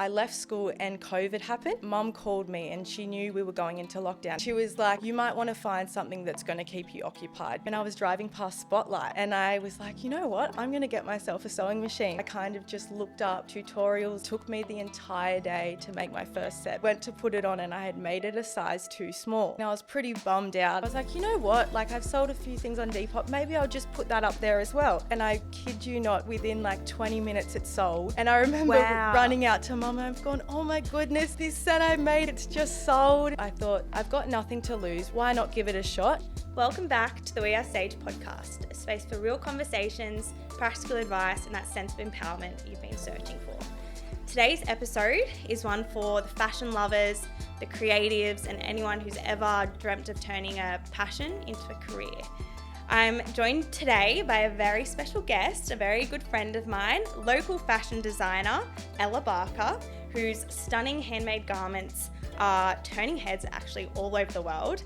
I left school and COVID happened. Mum called me and she knew we were going into lockdown. She was like, you might want to find something that's going to keep you occupied. And I was driving past Spotlight and I was like, you know what? I'm going to get myself a sewing machine. I kind of just looked up tutorials. Took me the entire day to make my first set. Went to put it on and I had made it a size too small. And I was pretty bummed out. I was like, you know what? Like, I've sold a few things on Depop. Maybe I'll just put that up there as well. And I kid you not, within like 20 minutes it sold. And I remember running out to Mum and I've gone, oh my goodness, this set I made, it's just sold. I thought, I've got nothing to lose. Why not give it a shot? Welcome back to the We Are Sage podcast, a space for real conversations, practical advice, and that sense of empowerment you've been searching for. Today's episode is one for the fashion lovers, the creatives, and anyone who's ever dreamt of turning a passion into a career. I'm joined today by a very special guest, a very good friend of mine, local fashion designer, Ella Barker, whose stunning handmade garments are turning heads actually all over the world.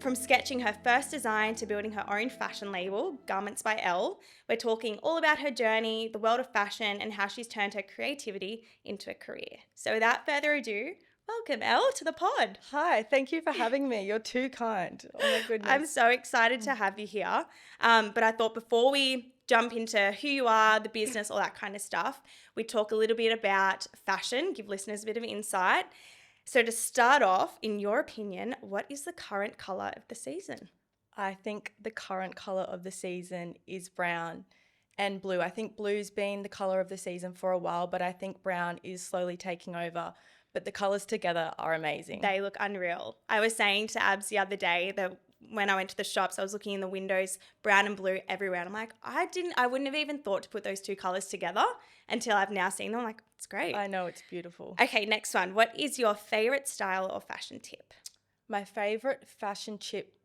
From sketching her first design to building her own fashion label, Garments by Elle, we're talking all about her journey, the world of fashion, and how she's turned her creativity into a career. So without further ado, welcome, Elle, to the pod. Hi, thank you for having me. You're too kind. Oh my goodness. I'm so excited to have you here. But I thought before we jump into who you are, the business, all that kind of stuff, we talk a little bit about fashion, give listeners a bit of insight. So to start off, in your opinion, what is the current colour of the season? I think the current colour of the season is brown and blue. I think blue's been the colour of the season for a while, but I think brown is slowly taking over. But the colours together are amazing. They look unreal. I was saying to Abs the other day that when I went to the shops, I was looking in the windows, brown and blue everywhere. And I'm like, I wouldn't have even thought to put those two colours together until I've now seen them. I'm like, it's great. I know, it's beautiful. Okay, next one. What is your favourite style or fashion tip? My favourite fashion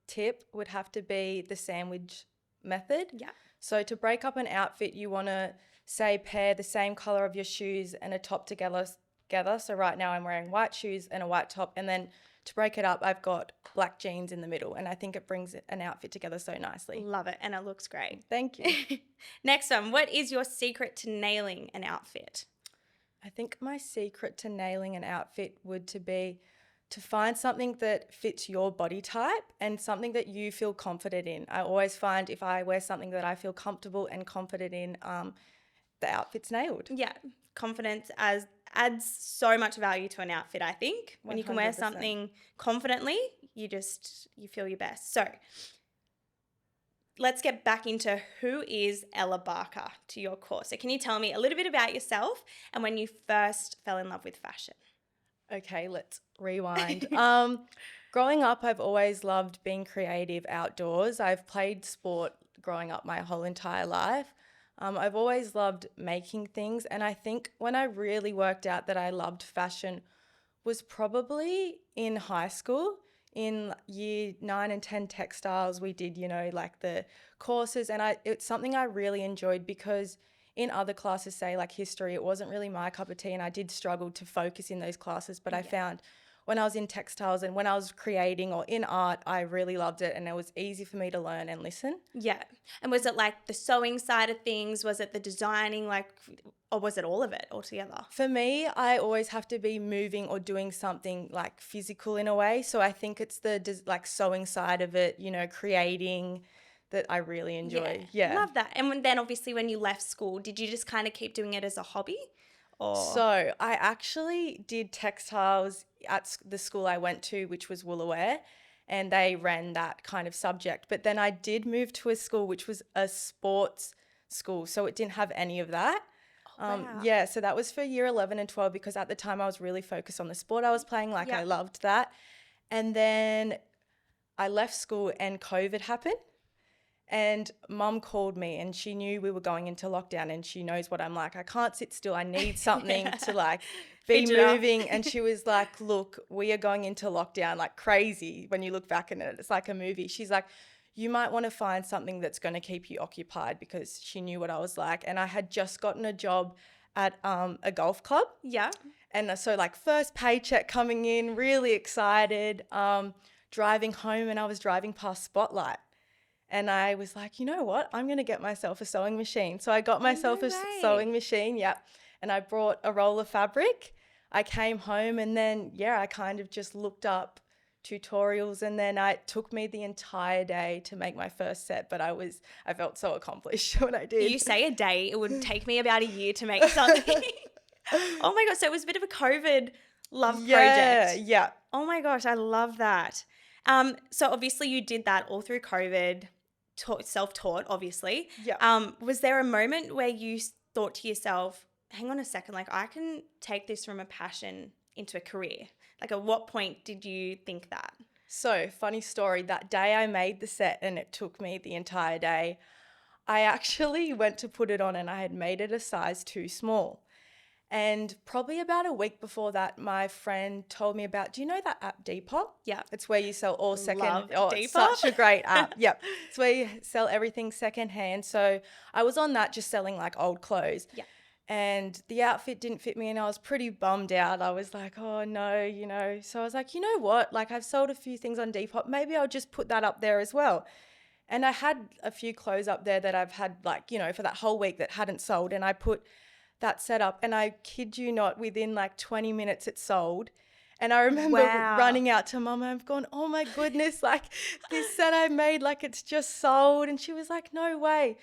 tip would have to be the sandwich method. Yeah. So to break up an outfit, you want to, say, pair the same colour of your shoes and a top together. So right now I'm wearing white shoes and a white top, and then to break it up, I've got black jeans in the middle, and I think it brings an outfit together so nicely. Love it, and it looks great. Thank you. Next one, what is your secret to nailing an outfit? I think my secret to nailing an outfit would be to find something that fits your body type and something that you feel confident in. I always find if I wear something that I feel comfortable and confident in, the outfit's nailed. Yeah, confidence adds so much value to an outfit, I think. When 100%. You can wear something confidently, you feel your best. So let's get back into who is Ella Barker to your core. So can you tell me a little bit about yourself and when you first fell in love with fashion? Okay, let's rewind. Growing up, I've always loved being creative outdoors. I've played sport growing up my whole entire life. I've always loved making things, and I think when I really worked out that I loved fashion was probably in high school. In year 9 and 10 textiles, we did, like the courses, and it's something I really enjoyed because in other classes, say like history, it wasn't really my cup of tea, and I did struggle to focus in those classes, but I found when I was in textiles and when I was creating or in art, I really loved it, and it was easy for me to learn and listen. Yeah. And was it like the sewing side of things? Was it the designing, or was it all of it altogether? For me, I always have to be moving or doing something like physical in a way. So I think it's the sewing side of it, creating that I really enjoy. Yeah. Love that. And then obviously when you left school, did you just kind of keep doing it as a hobby? So I actually did textiles at the school I went to, which was Woolaware, and they ran that kind of subject. But then I did move to a school which was a sports school, so it didn't have any of that. Wow. Yeah, so that was for year 11 and 12 because at the time I was really focused on the sport I was playing. I loved that. And then I left school and COVID happened. And Mum called me and she knew we were going into lockdown and she knows what I'm like. I can't sit still. I need something to be moving. And she was like, look, we are going into lockdown like crazy. When you look back at it, it's like a movie. She's like, you might want to find something that's going to keep you occupied, because she knew what I was like. And I had just gotten a job at a golf club. Yeah. And so first paycheck coming in, really excited, driving home, and I was driving past Spotlight. And I was like, you know what? I'm going to get myself a sewing machine. So I got myself a sewing machine, and I brought a roll of fabric I came home and then, yeah, I kind of just looked up tutorials, and then it took me the entire day to make my first set, but I felt so accomplished when I did. You say a day, it would take me about a year to make something. Oh my gosh, so it was a bit of a COVID love project. Yeah. Oh my gosh, I love that. So obviously you did that all through COVID, self-taught, obviously. Yeah. Was there a moment where you thought to yourself, hang on a second, like I can take this from a passion into a career? Like at what point did you think that? So, funny story, that day I made the set and it took me the entire day, I actually went to put it on and I had made it a size too small. And probably about a week before that, my friend told me about, do you know that app Depop? Yeah. It's where you sell all Love it's Depop. such a great app. Yep. It's where you sell everything secondhand. So I was on that just selling like old clothes. Yeah. And the outfit didn't fit me and I was pretty bummed out. I was like, oh no. So I was like, you know what? Like I've sold a few things on Depop. Maybe I'll just put that up there as well. And I had a few clothes up there that I've had for that whole week that hadn't sold. And I put that set up and I kid you not, within like 20 minutes it sold. And I remember running out to Mum and I've gone, oh my goodness, like this set I made, like it's just sold. And she was like, no way.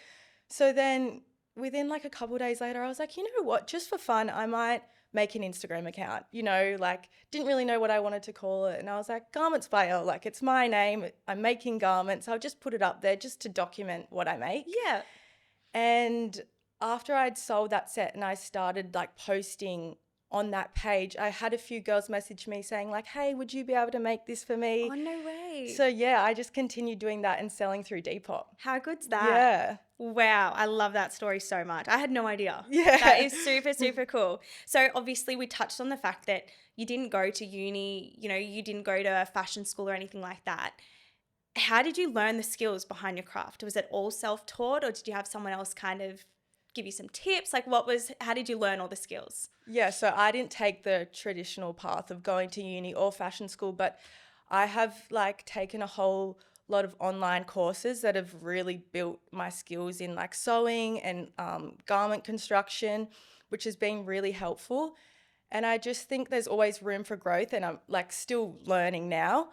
So then within like a couple of days later, I was like, you know what, just for fun, I might make an Instagram account, like didn't really know what I wanted to call it. And I was like, Garments by Elle, like it's my name, I'm making garments. I'll just put it up there just to document what I make. Yeah. And after I'd sold that set and I started like posting on that page, I had a few girls message me saying like, hey, would you be able to make this for me? Oh, no way. So yeah, I just continued doing that and selling through Depop. How good's that? Yeah. Wow, I love that story so much. I had no idea. Yeah. That is super, super cool. So obviously we touched on the fact that you didn't go to uni, you didn't go to a fashion school or anything like that. How did you learn the skills behind your craft? Was it all self-taught or did you have someone else kind of give you some tips? Like how did you learn all the skills? Yeah, so I didn't take the traditional path of going to uni or fashion school, but I have like taken a whole lot of online courses that have really built my skills in like sewing and garment construction, which has been really helpful. And I just think there's always room for growth and I'm like still learning now.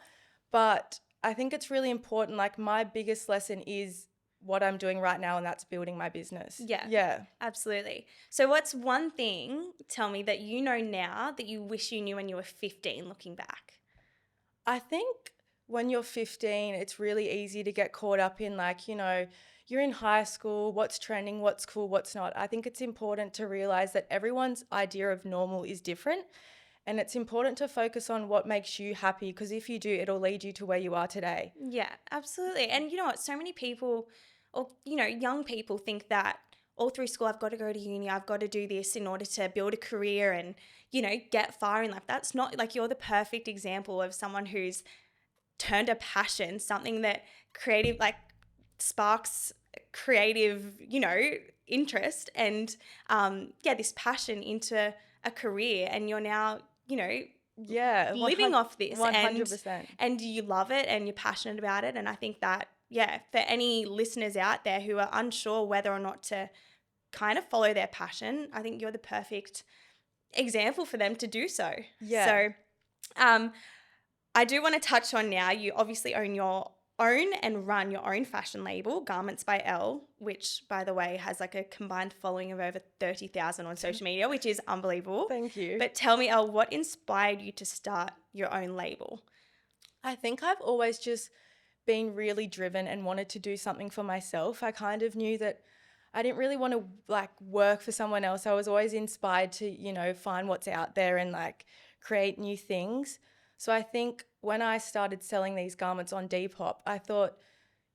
But I think it's really important. Like my biggest lesson is what I'm doing right now, and that's building my business. Yeah, absolutely. So what's one thing, tell me, that you know now that you wish you knew when you were 15 looking back? I think when you're 15, it's really easy to get caught up in like, you're in high school, what's trending, what's cool, what's not. I think it's important to realize that everyone's idea of normal is different. And it's important to focus on what makes you happy, because if you do, it'll lead you to where you are today. Yeah, absolutely. And you know what? So many people, or young people think that all through school, I've got to go to uni, I've got to do this in order to build a career and, get far in life. That's not, like, you're the perfect example of someone who's turned a passion, something that creative, like, sparks creative, interest and, this passion into a career. And you're now, living off this 100%. and you love it and you're passionate about it. And I think that, for any listeners out there who are unsure whether or not to kind of follow their passion, I think you're the perfect example for them to do so. Yeah. So I do want to touch on now, you obviously own your own and run your own fashion label, Garments by Elle, which, by the way, has like a combined following of over 30,000 on social media, which is unbelievable. Thank you. But tell me, Elle, what inspired you to start your own label? I think I've always just been really driven and wanted to do something for myself. I kind of knew that I didn't really want to like work for someone else. I was always inspired to, find what's out there and like create new things. So I think when I started selling these garments on Depop, I thought,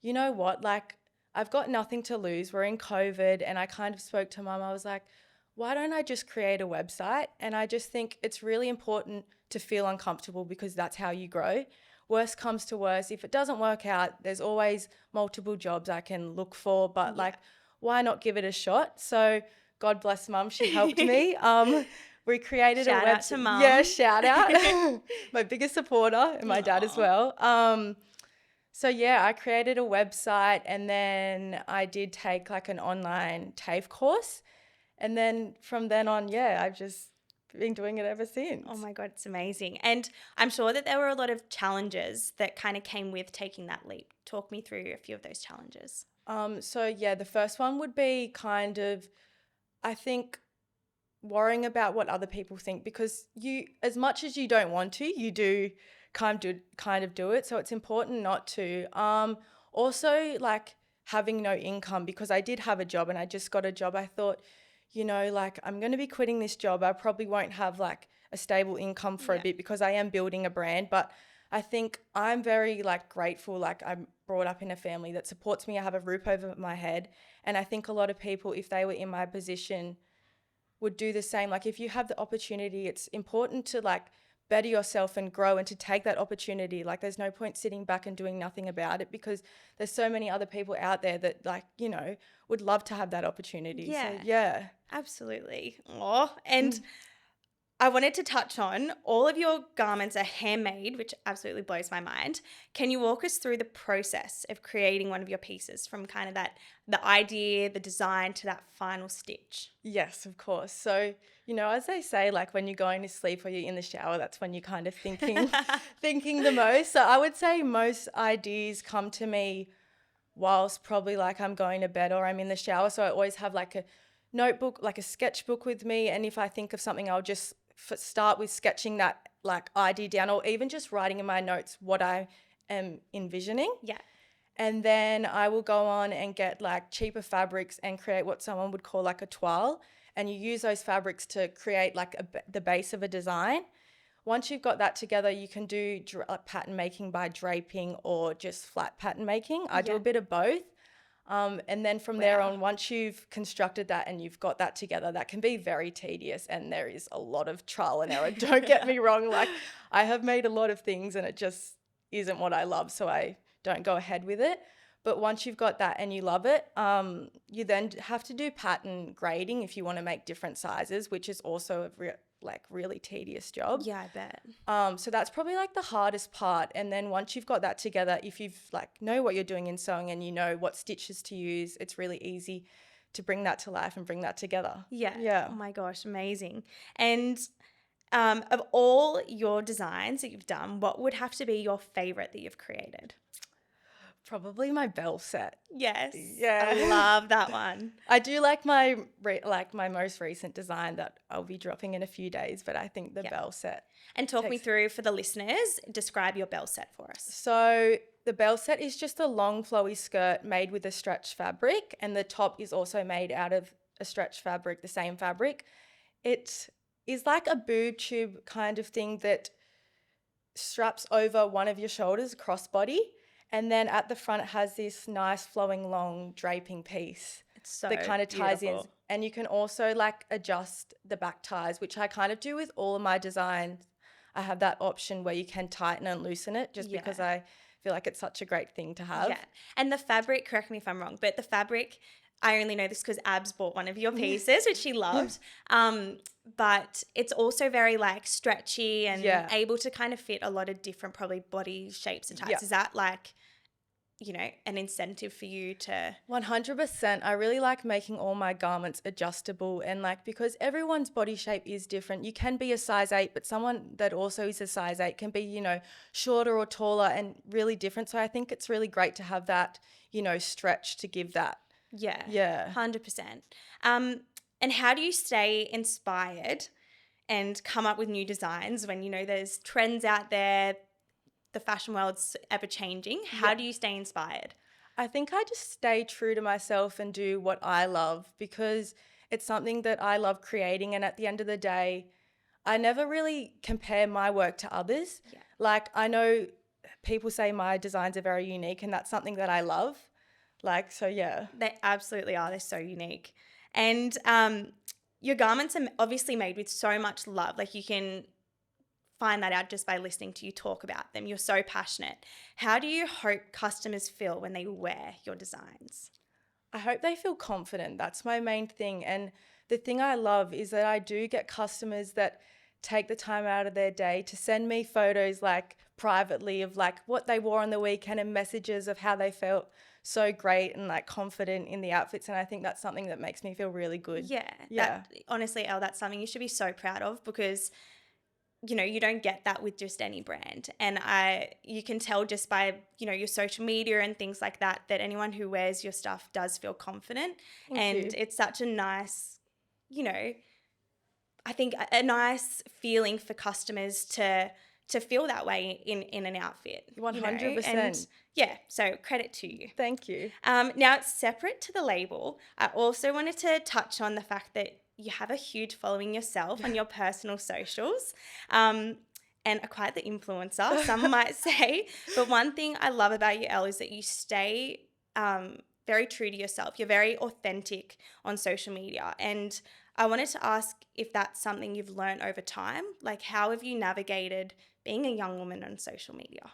you know what, like I've got nothing to lose. We're in COVID, and I kind of spoke to Mum. I was like, why don't I just create a website? And I just think it's really important to feel uncomfortable, because that's how you grow. Worst comes to worst, if it doesn't work out, there's always multiple jobs I can look for, but like, why not give it a shot? So God bless Mum, she helped me. We created shout a website. Shout out to Mum. Yeah, shout out. My biggest supporter, and my dad as well. So yeah, I created a website, and then I did take like an online TAFE course. And then from then on, I've just been doing it ever since. Oh my God, it's amazing. And I'm sure that there were a lot of challenges that kind of came with taking that leap. Talk me through a few of those challenges. So yeah, the first one would be kind of, I think, worrying about what other people think, because you, as much as you don't want to, you do kind of do it. So it's important not to. Also, like having no income, because I did have a job and I just got a job. I thought, like I'm going to be quitting this job. I probably won't have like a stable income for a bit because I am building a brand. But I think I'm very like grateful. Like I'm brought up in a family that supports me. I have a roof over my head. And I think a lot of people, if they were in my position, would do the same. Like if you have the opportunity, it's important to like better yourself and grow and to take that opportunity. Like there's no point sitting back and doing nothing about it, because there's so many other people out there that like, would love to have that opportunity. Yeah. So, yeah. Absolutely. Oh, and I wanted to touch on, all of your garments are handmade, which absolutely blows my mind. Can you walk us through the process of creating one of your pieces, from kind of the idea, the design, to that final stitch? Yes, of course. So, as they say, like when you're going to sleep or you're in the shower, that's when you're kind of thinking the most. So I would say most ideas come to me whilst probably like I'm going to bed or I'm in the shower. So I always have like a notebook, like a sketchbook with me. And if I think of something, I'll just start with sketching that like idea down, or even just writing in my notes what I am envisioning. Yeah. And then I will go on and get like cheaper fabrics and create what someone would call like a toile. And you use those fabrics to create like the base of a design. Once you've got that together, you can do pattern making by draping or just flat pattern making. I do a bit of both. And then from there on, once you've constructed that and you've got that together, that can be very tedious, and there is a lot of trial and error. Don't get me wrong. Like I have made a lot of things and it just isn't what I love, so I don't go ahead with it. But once you've got that and you love it, you then have to do pattern grading if you want to make different sizes, which is also a really tedious job. Yeah, I bet. So that's probably like the hardest part. And then once you've got that together, if you've like know what you're doing in sewing and you know what stitches to use, it's really easy to bring that to life and bring that together. Yeah. Yeah. Oh my gosh, amazing. And of all your designs that you've done, what would have to be your favorite that you've created? Probably my bell set. Yes. Yeah. I love that one. I do like my most recent design that I'll be dropping in a few days, but I think the bell set. And talk me through, for the listeners, describe your bell set for us. So the bell set is just a long flowy skirt made with a stretch fabric, and the top is also made out of a stretch fabric, the same fabric. It is like a boob tube kind of thing that straps over one of your shoulders, crossbody. And then at the front, it has this nice flowing long draping piece that kind of ties beautiful. in. And you can also like adjust the back ties, which I kind of do with all of my designs. I have that option where you can tighten and loosen it, just because I feel like it's such a great thing to have. Yeah. And the fabric, correct me if I'm wrong, but the fabric, I only know this because Abs bought one of your pieces, which she loved. But it's also very like stretchy and able to kind of fit a lot of different probably body shapes and types. Yeah. Is that like, an incentive for you to? 100%. I really like making all my garments adjustable, and like, because everyone's body shape is different. You can be a size 8, but someone that also is a size 8 can be, shorter or taller and really different. So I think it's really great to have that, stretch to give that. Yeah. Yeah. 100%. And how do you stay inspired and come up with new designs when, there's trends out there, the fashion world's ever changing? How do you stay inspired? I think I just stay true to myself and do what I love, because it's something that I love creating. And at the end of the day, I never really compare my work to others. Yeah. Like, I know people say my designs are very unique, and that's something that I love. Like, so yeah. They absolutely are. They're so unique. And your garments are obviously made with so much love. Like, you can find that out just by listening to you talk about them. You're so passionate. How do you hope customers feel when they wear your designs? I hope they feel confident. That's my main thing. And the thing I love is that I do get customers that take the time out of their day to send me photos like privately of like what they wore on the weekend and messages of how they felt. so great and like confident in the outfits, and I think that's something that makes me feel really good. Yeah. Yeah. That honestly, Elle, that's something you should be so proud of, because you don't get that with just any brand. And you can tell just by, your social media and things like that, that anyone who wears your stuff does feel confident. Thank And you. it's such a nice, I think a nice feeling for customers to feel that way in an outfit. 100%. And yeah, so credit to you. Thank you. Now, separate to the label, I also wanted to touch on the fact that you have a huge following yourself on your personal socials, and are quite the influencer, some might say. But one thing I love about you, Elle, is that you stay very true to yourself. You're very authentic on social media. And I wanted to ask if that's something you've learned over time. Like, how have you navigated being a young woman on social media?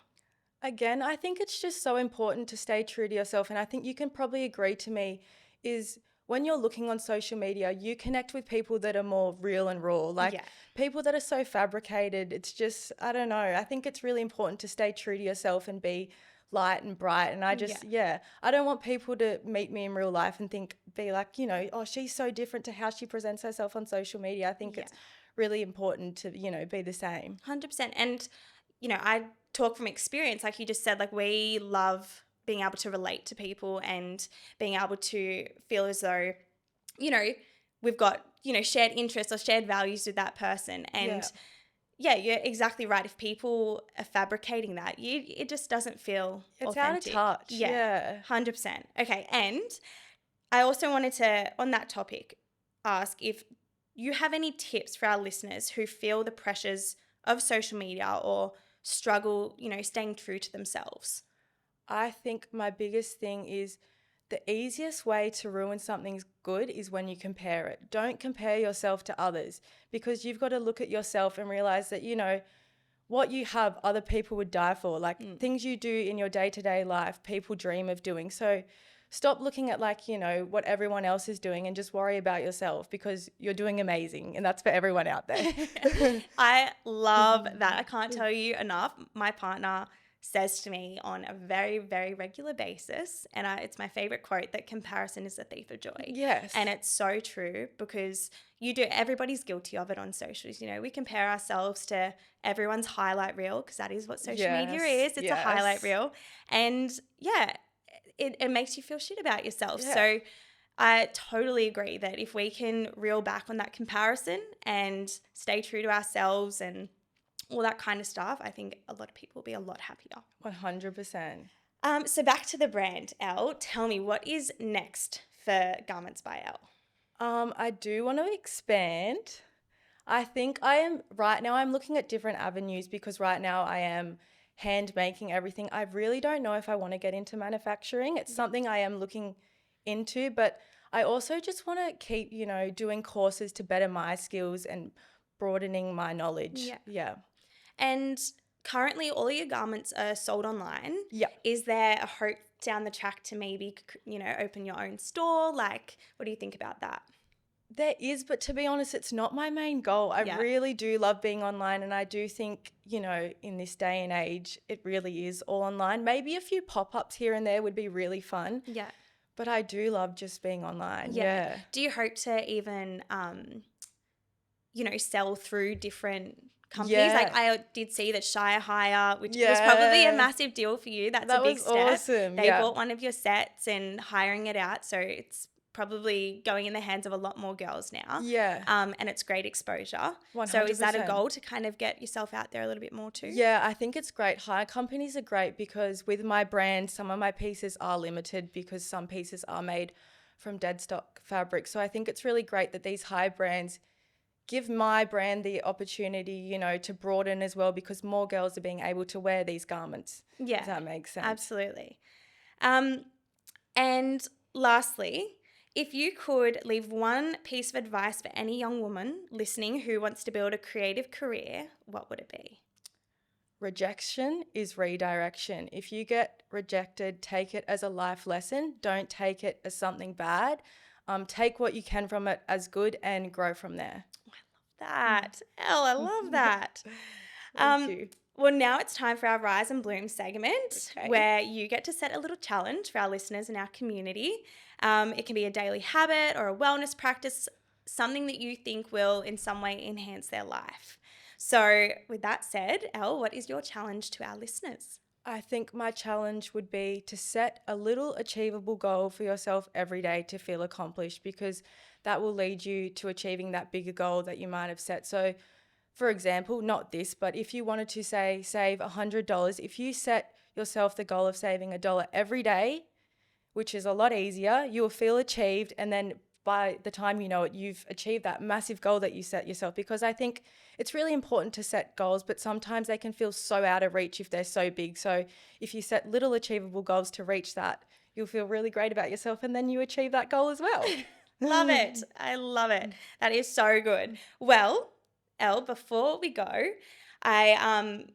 Again, I think it's just so important to stay true to yourself. And I think you can probably agree to me is when you're looking on social media, you connect with people that are more real and raw. Like Yeah. people that are so fabricated, it's just, I don't know. I think it's really important to stay true to yourself and be light and bright. And I just, I don't want people to meet me in real life and be like, oh, she's so different to how she presents herself on social media. I think it's really important to, be the same. 100%. And, I talk from experience, like you just said, like we love being able to relate to people and being able to feel as though, we've got, shared interests or shared values with that person. And you're exactly right. If people are fabricating that, it just doesn't feel authentic. It's out of touch. Yeah. 100%. Okay. And I also wanted to, on that topic, ask if you have any tips for our listeners who feel the pressures of social media or struggle, staying true to themselves. I think my biggest thing is the easiest way to ruin something's good is when you compare it. Don't compare yourself to others, because you've got to look at yourself and realize that, what you have, other people would die for. Like things you do in your day-to-day life, people dream of doing. So stop looking at what everyone else is doing and just worry about yourself, because you're doing amazing, and that's for everyone out there. I love that. I can't tell you enough. My partner says to me on a very, very regular basis, and it's my favorite quote, that comparison is the thief of joy. Yes. And it's so true, because everybody's guilty of it on socials. We compare ourselves to everyone's highlight reel, because that is what social media is. It's a highlight reel. And it makes you feel shit about yourself. Yeah. So I totally agree that if we can reel back on that comparison and stay true to ourselves and all that kind of stuff, I think a lot of people will be a lot happier. 100%. So back to the brand, Elle. Tell me, what is next for Garments by Elle? I do want to expand. I think right now I'm looking at different avenues, because right now I am hand making everything. I really don't know if I want to get into manufacturing. It's something I am looking into, but I also just want to keep, doing courses to better my skills and broadening my knowledge. Yeah. And currently all your garments are sold online. Yeah. Is there a hope down the track to maybe, open your own store? Like, what do you think about that? There is, but to be honest, it's not my main goal. I really do love being online, and I do think, in this day and age, it really is all online. Maybe a few pop-ups here and there would be really fun. Yeah. But I do love just being online. Yeah. Do you hope to even, sell through different companies? Yeah. Like I did see that Shire Hire, which was probably a massive deal for you. That's a big step. Awesome. They bought one of your sets and hiring it out. So it's probably going in the hands of a lot more girls now. Yeah. And it's great exposure. 100%. So is that a goal to kind of get yourself out there a little bit more too? Yeah, I think it's great. Hire companies are great, because with my brand, some of my pieces are limited, because some pieces are made from dead stock fabric. So I think it's really great that these high brands give my brand the opportunity, to broaden as well, because more girls are being able to wear these garments. Yeah. Does that make sense? Absolutely. And lastly, if you could leave one piece of advice for any young woman listening who wants to build a creative career, what would it be? Rejection is redirection. If you get rejected, take it as a life lesson. Don't take it as something bad. Take what you can from it as good and grow from there. That. Elle, I love that. Thank you. Well, now it's time for our Rise and Bloom segment, Okay. where you get to set a little challenge for our listeners and our community. It can be a daily habit or a wellness practice, something that you think will in some way enhance their life. So with that said, Elle, what is your challenge to our listeners? I think my challenge would be to set a little achievable goal for yourself every day to feel accomplished, because that will lead you to achieving that bigger goal that you might have set. So, for example, not this, but if you wanted to say save $100, if you set yourself the goal of saving $1 every day, which is a lot easier, you will feel achieved, and then by the time you know it, you've achieved that massive goal that you set yourself. Because I think it's really important to set goals, but sometimes they can feel so out of reach if they're so big. So if you set little achievable goals to reach that, you'll feel really great about yourself, and then you achieve that goal as well. Love it. I love it. That is so good. Well, Elle, before we go,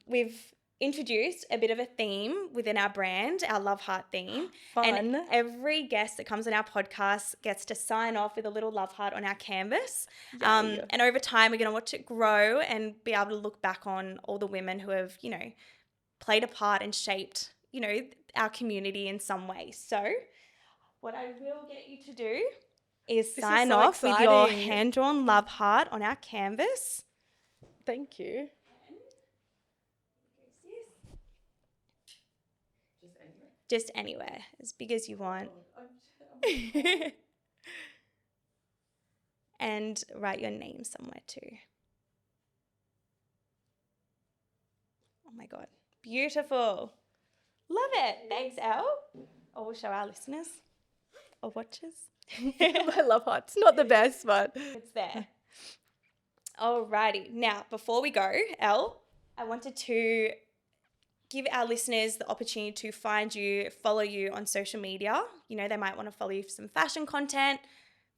we've introduced a bit of a theme within our brand, our Love Heart theme. Fun. And every guest that comes on our podcast gets to sign off with a little love heart on our canvas. Yay. And over time, we're going to watch it grow and be able to look back on all the women who have, played a part and shaped, our community in some way. So what I will get you to do is sign so off with your exciting. hand-drawn love heart on our canvas. Thank you. Just anywhere, as big as you want. And write your name somewhere too. Oh my God, beautiful. Love it. Thanks, Elle. Oh, we'll show our listeners or watchers. My love heart's not the best, but It's there. Alrighty. Now, before we go, Elle, I wanted to give our listeners the opportunity to find you, follow you on social media. They might want to follow you for some fashion content,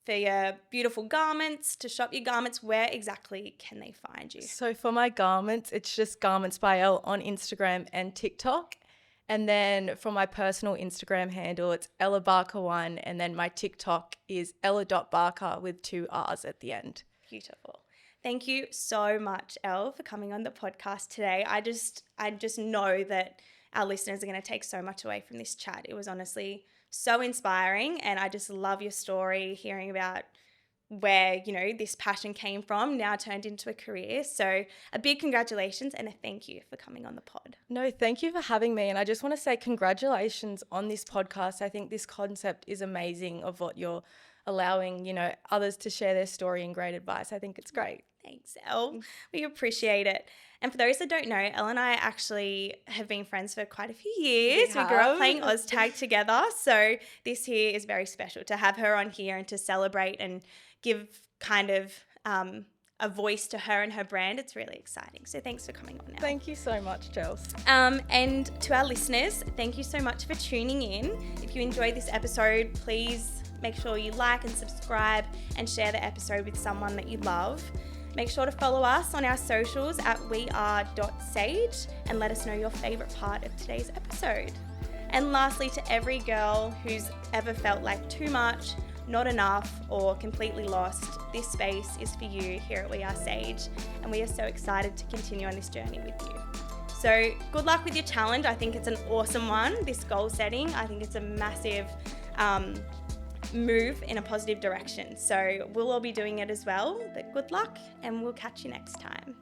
for your beautiful garments, to shop your garments. Where exactly can they find you? So for my garments, it's just Garments by Elle on Instagram and TikTok. And then for my personal Instagram handle, it's Ella Barker1. And then my TikTok is ella.barker with 2 R's at the end. Beautiful. Thank you so much, Elle, for coming on the podcast today. I just know that our listeners are going to take so much away from this chat. It was honestly so inspiring, and I just love your story, hearing about where, this passion came from, now turned into a career. So a big congratulations and a thank you for coming on the pod. No, thank you for having me. And I just want to say congratulations on this podcast. I think this concept is amazing, of what you're allowing, others to share their story and great advice. I think it's great. Thanks, Elle. We appreciate it. And for those that don't know, Elle and I actually have been friends for quite a few years. We grew up playing OzTag together. So this here is very special to have her on here and to celebrate and give kind of a voice to her and her brand. It's really exciting. So thanks for coming on, Elle. Thank you so much, Chels. And to our listeners, thank you so much for tuning in. If you enjoyed this episode, please make sure you like and subscribe and share the episode with someone that you love. Make sure to follow us on our socials at weare.sage and let us know your favourite part of today's episode. And lastly, to every girl who's ever felt like too much, not enough, or completely lost, this space is for you here at We Are Sage, and we are so excited to continue on this journey with you. So good luck with your challenge. I think it's an awesome one, this goal setting. I think it's a massive move in a positive direction. So we'll all be doing it as well. But good luck, and we'll catch you next time.